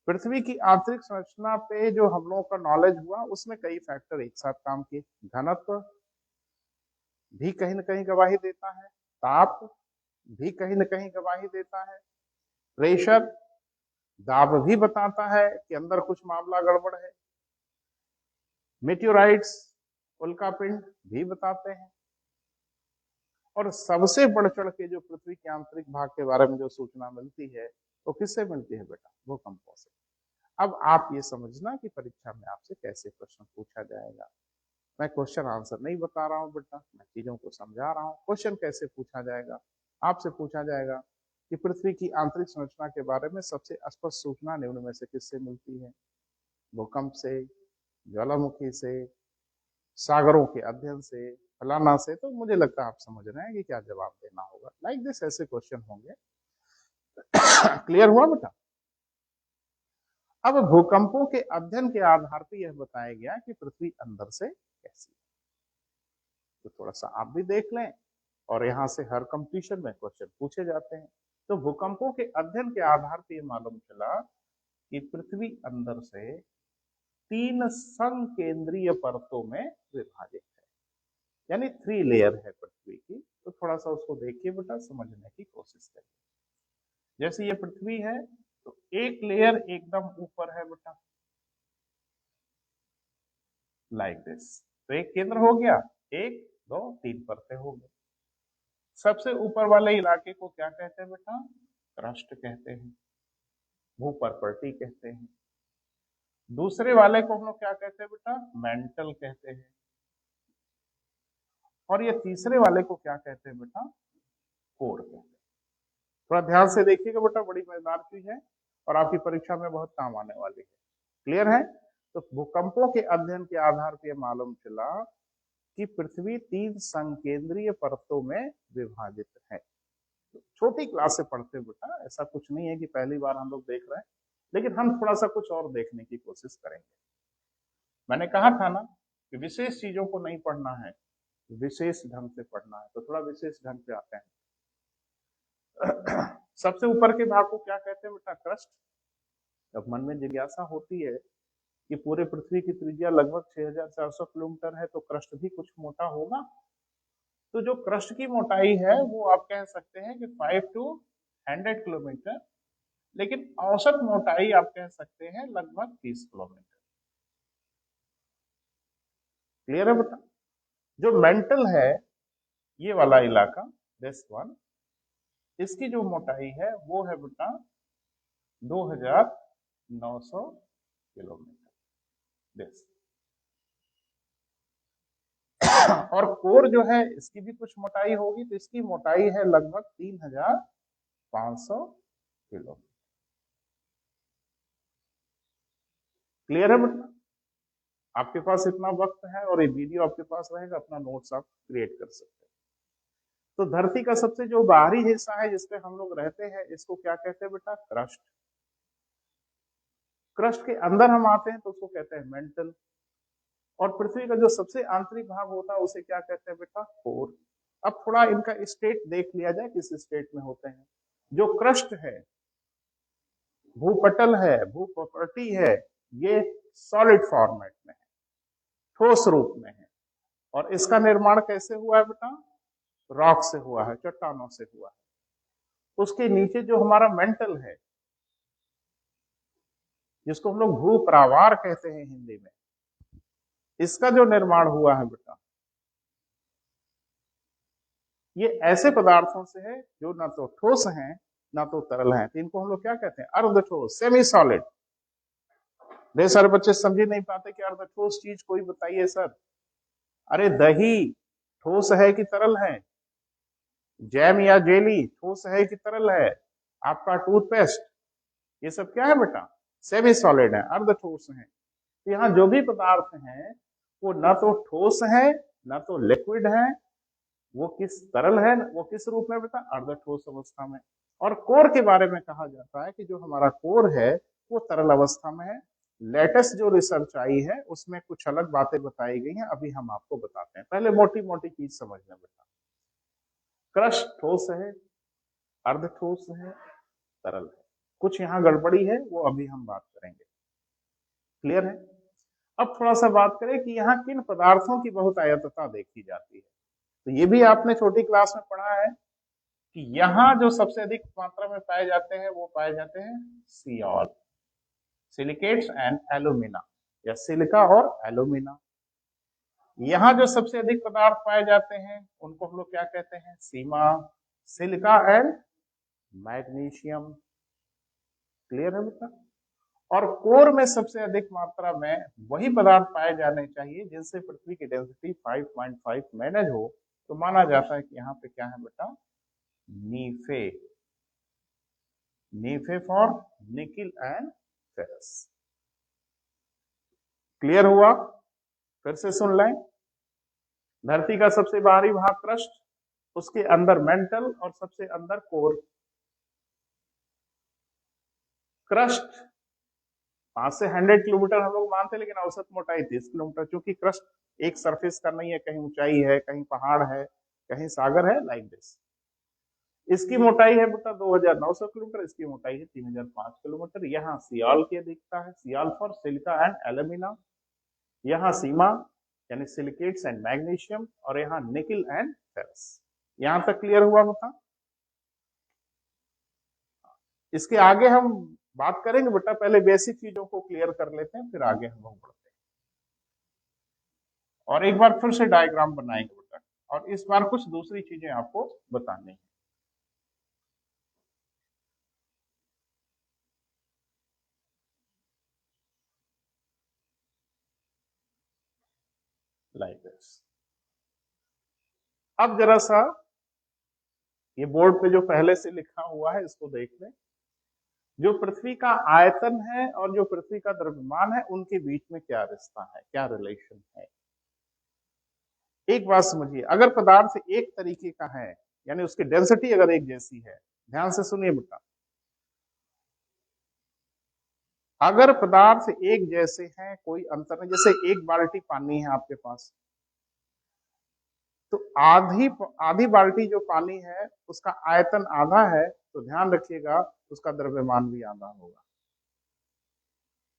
पृथ्वी की आंतरिक संरचना पे जो हम लोगों का नॉलेज हुआ उसमें कई फैक्टर एक साथ काम किए। घनत्व भी कहीं न कहीं गवाही देता है, ताप भी कहीं न कहीं गवाही देता है, प्रेशर, दाब भी बताता है कि अंदर कुछ मामला गड़बड़ है, मेटियोराइट्स, उल्कापिंड भी बताते हैं। और सबसे बढ़ चढ़ के जो पृथ्वी के आंतरिक भाग के बारे में जो सूचना मिलती है वो किससे मिलती है बेटा? भूकंपों से। अब आप ये समझना कि परीक्षा में आपसे कैसे प्रश्न पूछा जाएगा। मैं क्वेश्चन आंसर नहीं बता रहा हूँ बेटा, मैं चीजों को समझा रहा हूँ। क्वेश्चन कैसे पूछा जाएगा? आपसे पूछा जाएगा कि पृथ्वी की आंतरिक संरचना के बारे में सबसे स्पष्ट सूचना निम्न में से किससे मिलती है? भूकंप से, ज्वालामुखी से, सागरों के अध्ययन से, फलाना से। तो मुझे लगता है आप समझ रहे हैं कि क्या जवाब देना होगा। लाइक दिस ऐसे क्वेश्चन होंगे। क्लियर हुआ बेटा? अब भूकंपों के अध्ययन के आधार पर यह बताया गया कि पृथ्वी अंदर से कैसी है। तो थोड़ा सा आप भी देख लें, और यहाँ से हर कंपटीशन में क्वेश्चन पूछे जाते हैं। तो भूकंपों के अध्ययन के आधार पर यह मालूम चला कि पृथ्वी अंदर से 3 संकेंद्रीय परतों में विभाजित है, यानी 3 लेयर है पृथ्वी की। तो थोड़ा सा उसको देखिए बेटा, समझने की कोशिश करिए। जैसे ये पृथ्वी है तो एक लेयर एकदम ऊपर है बेटा, लाइक दिस। तो एक केंद्र हो गया, 1 2 3 परतें हो गई। सबसे ऊपर वाले इलाके को क्या कहते हैं बेटा? क्रस्ट कहते हैं, भूपर्पटी कहते हैं। दूसरे वाले को हम लोग क्या कहते हैं बेटा? मेंटल कहते हैं। और ये तीसरे वाले को क्या कहते हैं बेटा? कोर कहते हैं। थोड़ा ध्यान से देखिएगा बेटा, बड़ी मजेदार चीज है और आपकी परीक्षा में बहुत काम आने वाली है। क्लियर है? तो भूकंपों के अध्ययन के आधार पर मालूम चला कि पृथ्वी 3 संकेंद्रीय परतों में विभाजित है। तो छोटी क्लास से पढ़ते बेटा, ऐसा कुछ नहीं है कि पहली बार हम लोग देख रहे हैं, लेकिन हम थोड़ा सा कुछ और देखने की कोशिश करेंगे। मैंने कहा था ना कि विशेष चीजों को नहीं पढ़ना है, विशेष ढंग से पढ़ना है। तो थोड़ा विशेष ढंग से आते हैं। सबसे ऊपर के भाग को क्या कहते हैं बेटा? क्रस्ट। जब मन में जिज्ञासा होती है कि पूरे पृथ्वी की त्रिज्या लगभग 6400 किलोमीटर है, तो क्रस्ट भी कुछ मोटा होगा। तो जो क्रस्ट की मोटाई है वो आप कह सकते हैं कि 5 to 100 किलोमीटर, लेकिन औसत मोटाई आप कह सकते हैं लगभग 30 किलोमीटर। क्लियर है बेटा? जो मेंटल है, ये वाला इलाका, दिस वन, इसकी जो मोटाई है वो है बेटा 2900 किलोमीटर, दिस। और कोर जो है इसकी भी कुछ मोटाई होगी, तो इसकी मोटाई है लगभग 3500 किलोमीटर। क्लियर है बेटा? आपके पास इतना वक्त है और ये वीडियो आपके पास रहेगा, अपना नोट्स आप क्रिएट कर सकते हैं। तो धरती का सबसे जो बाहरी हिस्सा है जिसपे हम लोग रहते हैं, इसको क्या कहते हैं बेटा? क्रस्ट। क्रस्ट के अंदर हम आते हैं तो उसको कहते हैं मेंटल। और पृथ्वी का जो सबसे आंतरिक भाग होता है उसे क्या कहते हैं बेटा? कोर। अब थोड़ा इनका स्टेट देख लिया जाए, किस स्टेट में होते हैं। जो क्रस्ट है, भूपटल है, भूप्रॉपर्टी है, ये सॉलिड फॉर्मेट में है, ठोस रूप में है। और इसका निर्माण कैसे हुआ है बेटा? रॉक से हुआ है, चट्टानों से हुआ है। उसके नीचे जो हमारा मेंटल है, जिसको हम लोग भूप्रावार कहते हैं हिंदी में, इसका जो निर्माण हुआ है बेटा, ये ऐसे पदार्थों से है जो ना तो ठोस हैं ना तो तरल हैं। तो इनको हम लोग क्या कहते हैं? अर्ध ठोस, सेमी सॉलिड। ढेर सारे बच्चे समझ नहीं पाते कि अर्ध ठोस चीज कोई बताइए सर। अरे दही ठोस है कि तरल है? जैम या जेली ठोस है कि तरल है? आपका टूथपेस्ट, ये सब क्या है बेटा? सेमी सॉलिड है, अर्ध ठोस है। तो यहाँ जो भी पदार्थ हैं वो ना तो ठोस है ना तो लिक्विड है, वो किस तरल है, वो किस रूप में बेटा? अर्ध ठोस अवस्था में। और कोर के बारे में कहा जाता है कि जो हमारा कोर है वो तरल अवस्था में है। लेटेस्ट जो रिसर्च आई है उसमें कुछ अलग बातें बताई गई हैं, अभी हम आपको बताते हैं। पहले मोटी मोटी चीज समझ लें बेटा। क्रस्ट ठोस है, अर्ध ठोस है, तरल है। कुछ यहाँ गड़बड़ी है, वो अभी हम बात करेंगे। क्लियर है? अब थोड़ा सा बात करें कि यहाँ किन पदार्थों की बहुतायतता देखी जाती है। तो ये भी आपने छोटी क्लास में पढ़ा है कि यहाँ जो सबसे अधिक मात्रा में पाए जाते हैं वो पाए जाते हैं सियोल, सिलिकेट्स एंड एल्यूमिना, या सिलिका और एल्यूमिना। यहाँ जो सबसे अधिक पदार्थ पाए जाते हैं उनको हम लोग क्या कहते हैं? सीमा, सिलिका एंड मैग्नीशियम। क्लियर है बेटा? और कोर में सबसे अधिक मात्रा में वही पदार्थ पाए जाने चाहिए जिनसे पृथ्वी की डेंसिटी 5.5 मैनेज हो। तो माना जाता है कि यहाँ पे क्या है बेटा, Nife, Nife for nickel and ferrous. Clear हुआ? फिर से सुन लें। धरती का सबसे बाहरी भाग क्रस्ट, उसके अंदर मेंटल और सबसे अंदर कोर। क्रस्ट 5 से 100 किलोमीटर हम लोग मानते हैं, लेकिन औसत मोटाई 30 किलोमीटर, क्योंकि क्रस्ट एक सरफेस का नहीं है, कहीं ऊंचाई है, कहीं पहाड़ है, कहीं सागर है, लाइक दिस। इसकी मोटाई है बेटा 2900 किलोमीटर, इसकी मोटाई है 3005 किलोमीटर। यहाँ सियाल के दिखता है, सियाल फॉर सिलिका एंड एल्यूमिना। यहाँ सीमा यानी सिलिकेट्स एंड मैग्नीशियम, और यहाँ निकिल एंड फेरस। यहां तक क्लियर हुआ बेटा? इसके आगे हम बात करेंगे बेटा, पहले बेसिक चीजों को क्लियर कर लेते हैं, फिर आगे हम लोग बढ़ते हैं। और एक बार फिर से डायग्राम बनाएंगे बेटा, और इस बार कुछ दूसरी चीजें आपको बतानी है। Like this. अब जरा सा ये बोर्ड पे जो पहले से लिखा हुआ है इसको देख लें। जो पृथ्वी का आयतन है और जो पृथ्वी का द्रव्यमान है, उनके बीच में क्या रिश्ता है, क्या रिलेशन है। एक बात समझिए, अगर पदार्थ एक तरीके का है, यानी उसकी डेंसिटी अगर एक जैसी है, ध्यान से सुनिए बेटा, अगर पदार्थ एक जैसे हैं, कोई अंतर नहीं, जैसे एक बाल्टी पानी है आपके पास, तो आधी आधी बाल्टी जो पानी है उसका आयतन आधा है, तो ध्यान रखिएगा उसका द्रव्यमान भी आधा होगा।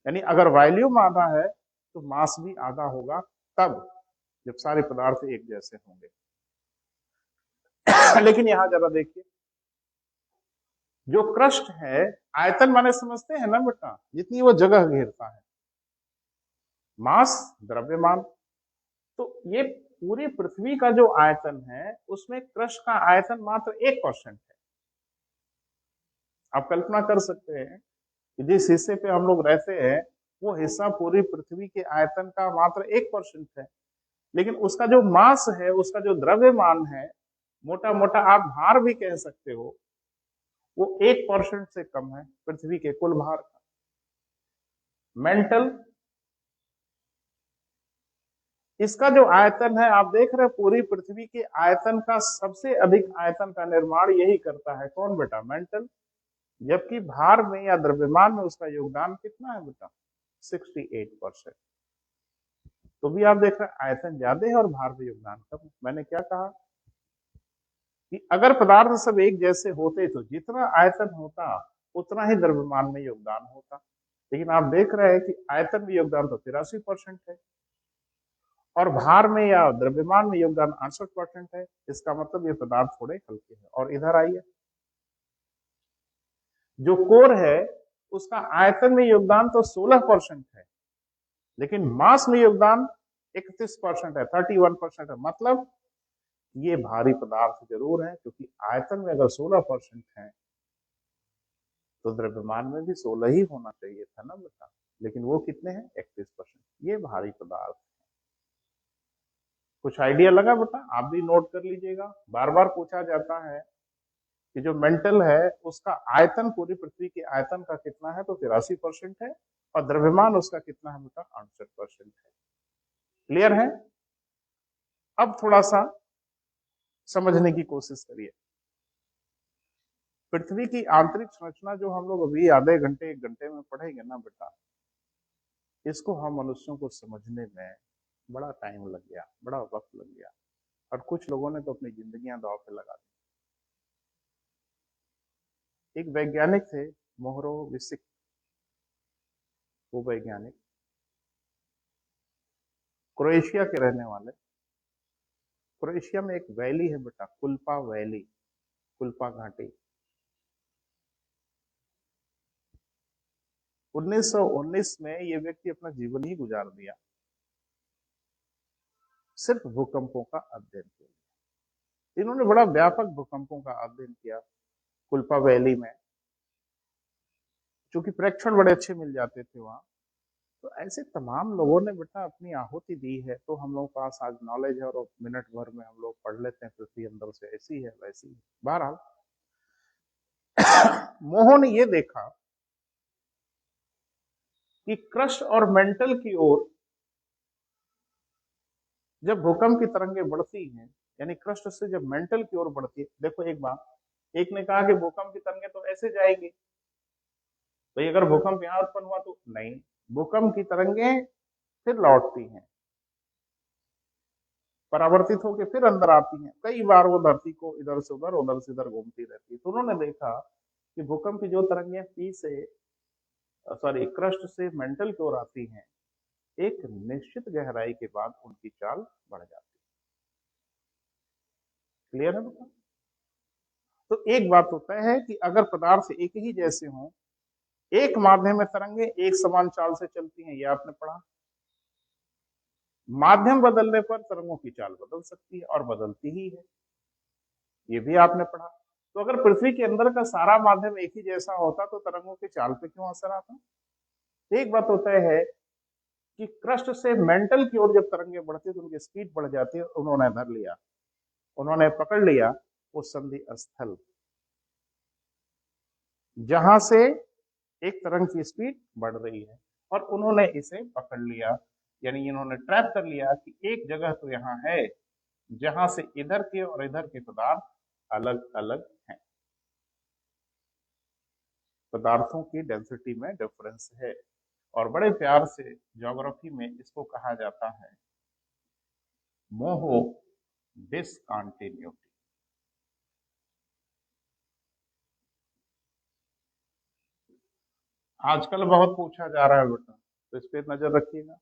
यानी अगर वॉल्यूम आधा है तो मास भी आधा होगा, तब जब सारे पदार्थ एक जैसे होंगे। लेकिन यहां जरा देखिए, जो क्रस्ट है, आयतन माने समझते हैं ना बेटा, जितनी वो जगह घेरता है, मास द्रव्यमान। तो ये पूरी पृथ्वी का जो आयतन है उसमें क्रस्ट का आयतन मात्र 1% है। आप कल्पना कर सकते हैं कि जिस हिस्से पे हम लोग रहते हैं वो हिस्सा पूरी पृथ्वी के आयतन का मात्र 1% है, लेकिन उसका जो मास है, उसका जो द्रव्यमान है, मोटा मोटा आप भार भी कह सकते हो, वो 1% से कम है पृथ्वी के कुल भार का। मेंटल, इसका जो आयतन है, आप देख रहे हैं पूरी पृथ्वी के आयतन का सबसे अधिक आयतन का निर्माण यही करता है, कौन बेटा? मेंटल। जबकि भार में या द्रव्यमान में उसका योगदान कितना है बेटा? 68%। तो भी आप देख रहे हैं आयतन ज्यादा है और भार में योगदान कम। मैंने क्या कहा कि अगर पदार्थ सब एक जैसे होते तो जितना आयतन होता उतना ही द्रव्यमान में योगदान होता, लेकिन आप देख रहे हैं कि आयतन में योगदान तो 83% है और भार में या द्रव्यमान में योगदान 68% है। इसका मतलब ये पदार्थ थोड़े हल्के हैं। और इधर आइए, जो कोर है उसका आयतन में योगदान तो 16% है, लेकिन मास में योगदान 31% है, 31% है। मतलब ये भारी पदार्थ जरूर है, क्योंकि आयतन में अगर 16% है तो द्रव्यमान में भी 16 ही होना चाहिए था ना बेटा, लेकिन वो कितने हैं? 31%। ये भारी पदार्थ। कुछ आइडिया लगा बेटा? आप भी नोट कर लीजिएगा। बार बार पूछा जाता है कि जो मेंटल है उसका आयतन पूरी पृथ्वी के आयतन का कितना है, तो 83% है, और द्रव्यमान उसका कितना है बेटा? 68% है। क्लियर है? अब थोड़ा सा समझने की कोशिश करिए। पृथ्वी की आंतरिक संरचना जो हम लोग अभी आधे घंटे 1 घंटे में पढ़ेंगे ना बेटा, इसको हम मनुष्यों को समझने में बड़ा टाइम लग गया, बड़ा वक्त लग गया, और कुछ लोगों ने तो अपनी जिंदगियां दांव पे लगा दी। एक वैज्ञानिक थे, मोहरोविसिक, वो वैज्ञानिक क्रोएशिया के रहने वाले। क्रोएशिया में एक वैली है बेटा, कुल्पा वैली, कुल्पा घाटी। 1919 में ये व्यक्ति अपना जीवन ही गुजार दिया सिर्फ भूकंपों का अध्ययन के लिए। इन्होंने बड़ा व्यापक भूकंपों का अध्ययन किया कुल्पा वैली में। चूंकि प्रेक्षण बड़े अच्छे मिल जाते थे वहां, तो ऐसे तमाम लोगों ने बेटा अपनी आहुति दी है। तो हम लोगों के पास आज नॉलेज है और मिनट भर में हम लोग पढ़ लेते हैं पृथ्वी अंदर से ऐसी है वैसी है। बहरहाल मोह ने ये देखा कि क्रस्ट और मेंटल की ओर जब भूकंप की तरंगें बढ़ती हैं, यानी क्रस्ट से जब मेंटल की ओर बढ़ती है, देखो एक बात, एक ने कहा कि भूकंप की तरंगें तो ऐसे जाएंगी, भाई अगर भूकंप यहां उत्पन्न हुआ तो नहीं, भूकंप की तरंगें फिर लौटती हैं, परावर्तित होकर फिर अंदर आती हैं, कई बार वो धरती को इधर से उधर घूमती रहती है। तो उन्होंने देखा कि भूकंप की जो तरंगें क्रस्ट से मेंटल की ओर आती हैं, एक निश्चित गहराई के बाद उनकी चाल बढ़ जाती है। क्लियर है बेटा? तो एक बात तो तय है कि अगर पदार्थ एक ही जैसे हों, एक माध्यम में तरंगे एक समान चाल से चलती हैं, ये आपने पढ़ा। माध्यम बदलने पर तरंगों की चाल बदल सकती है और बदलती ही है, ये भी आपने पढ़ा। तो अगर पृथ्वी के अंदर का सारा माध्यम एक ही जैसा होता तो तरंगों की चाल पे क्यों असर आता? एक बात होता है कि क्रस्ट से मेंटल की ओर जब तरंगे बढ़ती तो उनकी स्पीड बढ़ जाती है। उन्होंने धर लिया, उन्होंने पकड़ लिया वो संधि स्थल, जहां से एक तरंग की स्पीड बढ़ रही है, और उन्होंने इसे पकड़ लिया, यानी इन्होंने ट्रैप कर लिया कि एक जगह तो यहाँ है जहां से इधर के और इधर के पदार्थ अलग अलग हैं, पदार्थों की डेंसिटी में डिफरेंस है। और बड़े प्यार से ज्योग्राफी में इसको कहा जाता है मोह डिसकंटिन्यूटी। आजकल बहुत पूछा जा रहा है बेटा, तो इस पे नजर रखिएगा।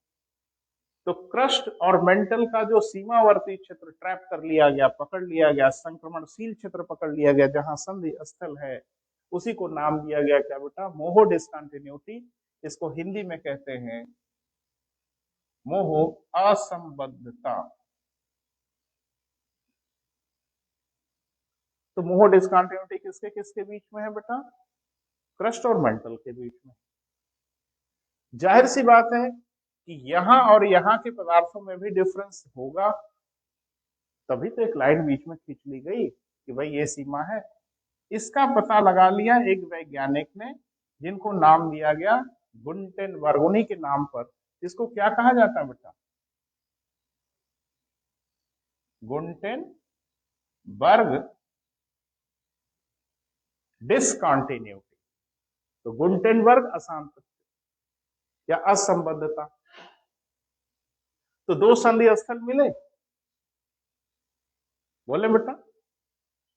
तो क्रस्ट और मेंटल का जो सीमावर्ती क्षेत्र ट्रैप कर लिया गया, पकड़ लिया गया, संक्रमणशील क्षेत्र पकड़ लिया गया, जहां संधि स्थल है, उसी को नाम दिया गया क्या बेटा? मोह डिसकंटिन्यूटी। इसको हिंदी में कहते हैं मोह असंबद्धता। तो मोह डिसकंटिन्यूटी किसके किसके बीच में है बेटा? क्रस्ट और मेंटल के बीच में। जाहिर सी बात है कि यहां और यहां के पदार्थों में भी डिफरेंस होगा, तभी तो एक लाइन बीच में खींच ली गई कि भाई ये सीमा है। इसका पता लगा लिया एक वैज्ञानिक ने, जिनको नाम दिया गया गुंटेनबर्ग, उन्हीं के नाम पर। इसको क्या कहा जाता है बेटा? गुंटेनबर्ग डिसकंटिन्यूटी। तो गुंटेनबर्ग असांतत्य या असंबद्धता। तो दो संधि स्थल मिले, बोले बेटा?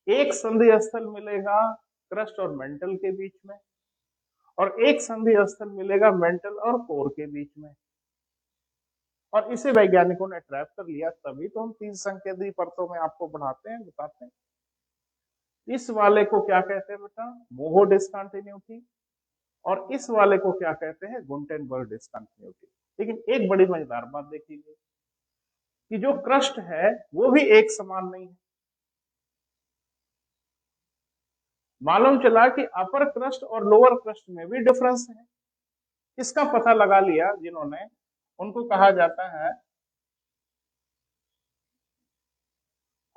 एक संधि स्थल मिलेगा क्रस्ट और मेंटल के बीच में, और एक संधि स्थल मिलेगा मेंटल और कोर के बीच में, और इसे वैज्ञानिकों ने ट्रैप कर लिया। तभी तो हम 3 संकेंद्रीय परतों में आपको बढ़ाते हैं, बताते हैं। इस वाले को क्या कहते हैं बेटा? मोह डिसकंटिन्यूटी। और इस वाले को क्या कहते हैं? गुंटेनबर्ग डिसकंटिन्यूटी। लेकिन एक बड़ी मजेदार बात देखिए कि जो क्रस्ट है वो भी एक समान नहीं है। मालूम चला कि अपर क्रस्ट और लोअर क्रस्ट में भी डिफरेंस है। इसका पता लगा लिया जिन्होंने, उनको कहा जाता है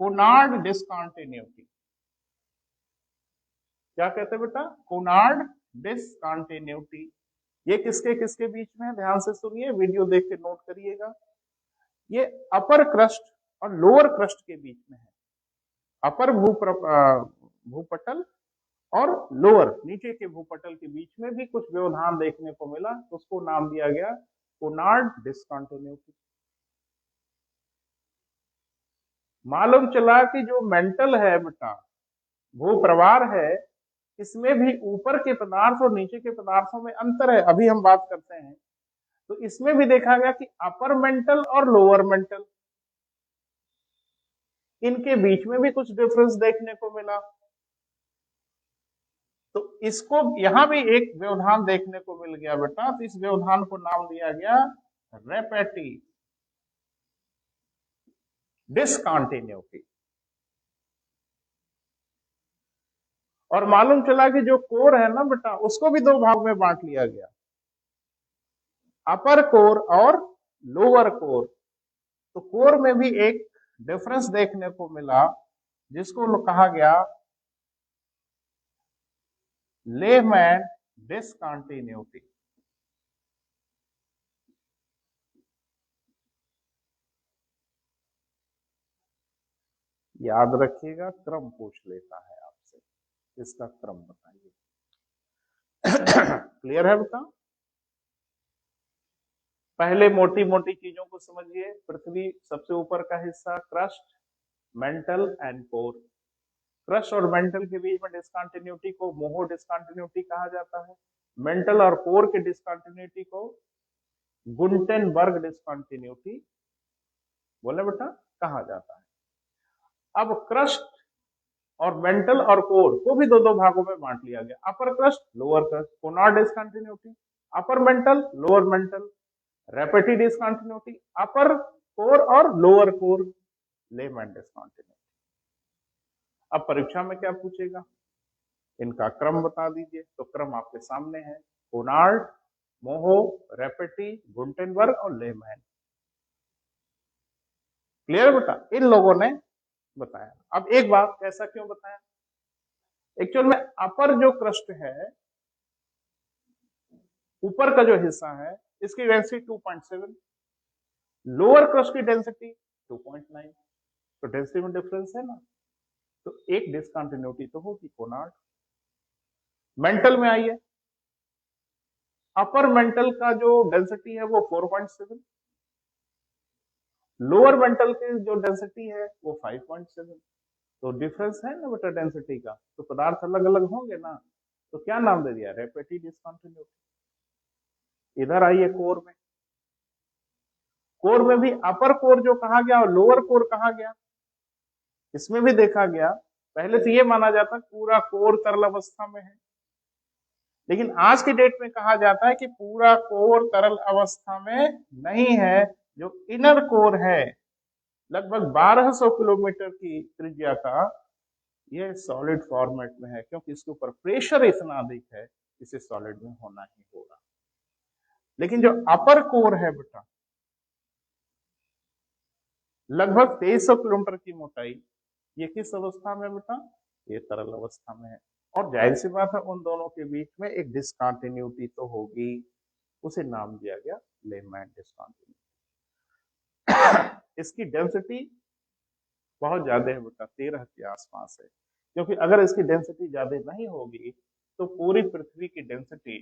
कोनार्ड डिसकंटिन्यूटी। क्या कहते हैं बेटा? Konrad discontinuity. ये किसके किसके बीच में है? ध्यान से सुनिए, वीडियो देख के नोट करिएगा। ये अपर क्रस्ट और लोअर क्रस्ट के बीच में है। अपर भूपटल और लोअर नीचे के भूपटल के बीच में भी कुछ व्यवधान देखने को मिला, उसको नाम दिया गया कोनार्ड डिसकंटिन्यूटी। मालूम चला कि जो मेंटल है बेटा, भूप्रवार है, इसमें भी ऊपर के पदार्थ और नीचे के पदार्थों में अंतर है। अभी हम बात करते हैं तो इसमें भी देखा गया कि अपर मेंटल और लोअर मेंटल, इनके बीच में भी कुछ डिफरेंस देखने को मिला। तो इसको यहां भी एक व्यवधान देखने को मिल गया बेटा, तो इस व्यवधान को नाम दिया गया रेपेटी डिसकंटिन्यूटी। और मालूम चला कि जो कोर है ना बेटा, उसको भी दो भाग में बांट लिया गया, अपर कोर और लोअर कोर। तो कोर में भी एक डिफरेंस देखने को मिला, जिसको कहा गया लेमैन डिसकंटिन्यूटी। याद रखिएगा, क्रम पूछ लेता है आपसे, इसका क्रम बताइए। क्लियर है बेटा? पहले मोटी मोटी चीजों को समझिए। पृथ्वी सबसे ऊपर का हिस्सा crust, mental and core. Crust और मेंटल के बीच में डिसकंटिन्यूटी को मोहो डिसकंटिन्यूटी कहा जाता है। मेंटल और कोर के डिसकंटिन्यूटी को गुंटेनबर्ग डिसकंटिन्यूटी बोले बेटा कहा जाता है। अब क्रस्ट और मेंटल और कोर को भी दो दो भागों में बांट लिया गया, upper crust lower crust, Conrad discontinuity, upper mantle lower mantle, Repetti discontinuity, upper core और लोअर कोर, लेमैन डिसकंटिन्यूटी। अब परीक्षा में क्या पूछेगा, इनका क्रम बता दीजिए। तो क्रम आपके सामने है, कोनार्ड, मोहो, रेपेटी, गुंटेनबर्ग और लेमैन। क्लियर बेटा? इन लोगों ने बताया। अब एक बात, ऐसा क्यों बताया? एक्चुअल में अपर जो क्रस्ट है, ऊपर का जो हिस्सा है, इसकी डेंसिटी 2.7, लोअर क्रस्ट की डेंसिटी 2.9, तो डेंसिटी में डिफरेंस है ना, तो एक डिसकंटिन्यूटी तो होगी कोनार्ड। मेंटल में आइए, अपर मेंटल का जो डेंसिटी है वो 4.7, लोअर मेंटल की जो डेंसिटी है वो 5.7, तो डिफरेंस है ना बेटा डेंसिटी का, तो पदार्थ अलग अलग होंगे ना, तो क्या नाम दे दिया, रेपेटी डिसकंटिन्यूटी। इधर आइए कोर में, कोर में भी अपर कोर जो कहा गया और लोअर कोर कहा गया, इसमें भी देखा गया, पहले तो ये माना जाता पूरा कोर तरल अवस्था में है, लेकिन आज की डेट में कहा जाता है कि पूरा कोर तरल अवस्था में नहीं है। जो इनर कोर है लगभग 1200 किलोमीटर की त्रिज्या का, ये सॉलिड फॉर्मेट में है, क्योंकि इसके ऊपर प्रेशर इतना अधिक है, इसे सॉलिड में होना ही होगा। लेकिन जो अपर कोर है बेटा, लगभग 2300 किलोमीटर की मोटाई, ये किस अवस्था में बेटा, ये तरल अवस्था में है। और जाहिर सी बात है उन दोनों के बीच में एक डिसकंटिन्यूटी तो होगी, उसे नाम दिया गया लेमैन डिसकंटिन्यूटी। इसकी डेंसिटी बहुत ज्यादा है बेटा, 13 के आसपास है, क्योंकि अगर इसकी डेंसिटी ज्यादा नहीं होगी तो पूरी पृथ्वी की डेंसिटी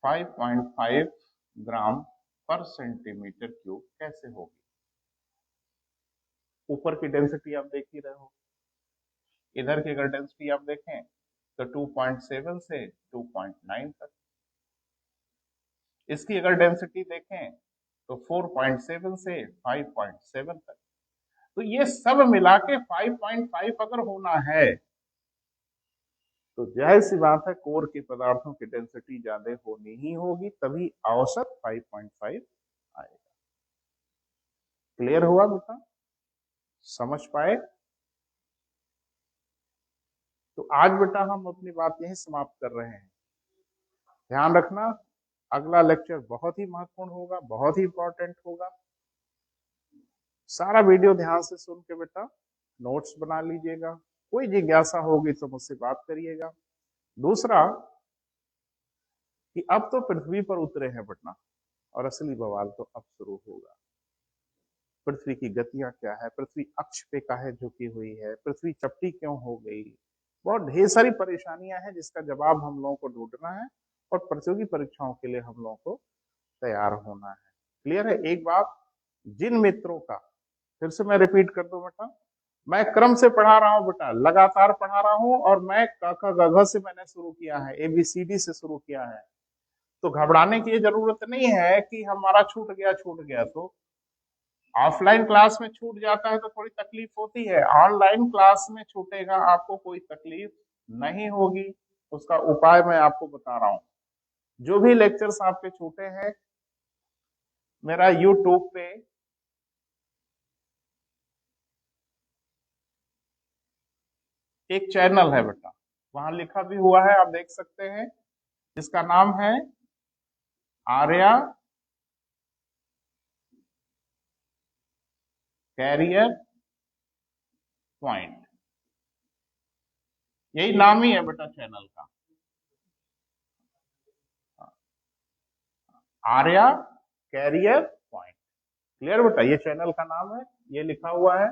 5.5 ग्राम पर सेंटीमीटर क्यूब कैसे होगी। ऊपर की डेंसिटी आप देख ही रहे हो, इधर की अगर डेंसिटी आप देखें तो 2.7 से 2.9 तक, इसकी अगर डेंसिटी देखें तो 4.7 से 5.7 तक। तो ये सब मिला के 5.5 अगर होना है तो जाहिर सी बात है कोर के पदार्थों की डेंसिटी ज्यादा होनी ही होगी, तभी औसत 5.5 आएगा। क्लियर हुआ बेटा? समझ पाए? तो आज बेटा हम अपनी बात यही समाप्त कर रहे हैं। ध्यान रखना, अगला लेक्चर बहुत ही महत्वपूर्ण होगा, बहुत ही इंपॉर्टेंट होगा। सारा वीडियो ध्यान से सुन के बेटा नोट्स बना लीजिएगा, कोई जिज्ञासा होगी तो मुझसे बात करिएगा। दूसरा कि अब तो पृथ्वी पर उतरे हैं बेटा, और असली बवाल तो अब शुरू होगा। पृथ्वी की गतियां क्या है, पृथ्वी अक्ष पे काहे झुकी हुई है, पृथ्वी चपटी क्यों हो गई, बहुत ढेर सारी परेशानियां हैं जिसका जवाब हम लोगों को ढूंढना है, और प्रतियोगी परीक्षाओं के लिए हम लोगों को तैयार होना है। क्लियर है? एक बात, जिन मित्रों का, फिर से मैं रिपीट कर दूं बेटा, मैं क्रम से पढ़ा रहा हूं बेटा, लगातार पढ़ा रहा हूं, और मैं क ख ग घ से मैंने शुरू किया है, ABCD से शुरू किया है, तो घबराने की जरूरत नहीं है कि हमारा छूट गया। तो ऑफलाइन क्लास में छूट जाता है तो थोड़ी तकलीफ होती है, ऑनलाइन क्लास में छूटेगा आपको कोई तकलीफ नहीं होगी, उसका उपाय मैं आपको बता रहा हूं। जो भी लेक्चर्स आपके छूटे हैं, मेरा यूट्यूब पे एक चैनल है बेटा, वहां लिखा भी हुआ है, आप देख सकते हैं, जिसका नाम है आर्या कैरियर पॉइंट। यही नाम ही है बेटा चैनल का, आर्या कैरियर पॉइंट। क्लियर बेटा, ये चैनल का नाम है, ये लिखा हुआ है।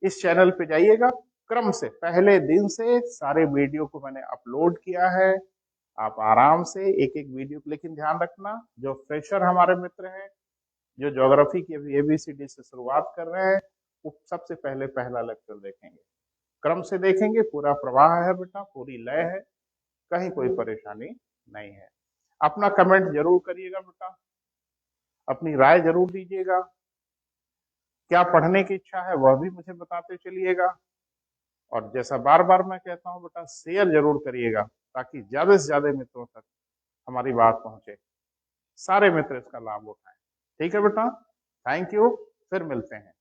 इस चैनल पे जाइएगा, क्रम से पहले दिन से सारे वीडियो को मैंने अपलोड किया है। आप आराम से एक एक वीडियो, लेकिन ध्यान रखना, जो फ्रेशर हमारे मित्र हैं, जो ज्योग्राफी की अभी एबीसीडी से शुरुआत कर रहे हैं, वो सबसे पहले पहला लेक्चर देखेंगे, क्रम से देखेंगे। पूरा प्रवाह है बेटा, पूरी लय है, कहीं कोई परेशानी नहीं है। अपना कमेंट जरूर करिएगा बेटा, अपनी राय जरूर दीजिएगा, क्या पढ़ने की इच्छा है वह भी मुझे बताते चलिएगा। और जैसा बार बार मैं कहता हूं बेटा, शेयर जरूर करिएगा, ताकि ज्यादा से ज्यादा मित्रों तक हमारी बात पहुंचे, सारे मित्र इसका लाभ उठाएं। ठीक है बेटा, थैंक यू, फिर मिलते हैं।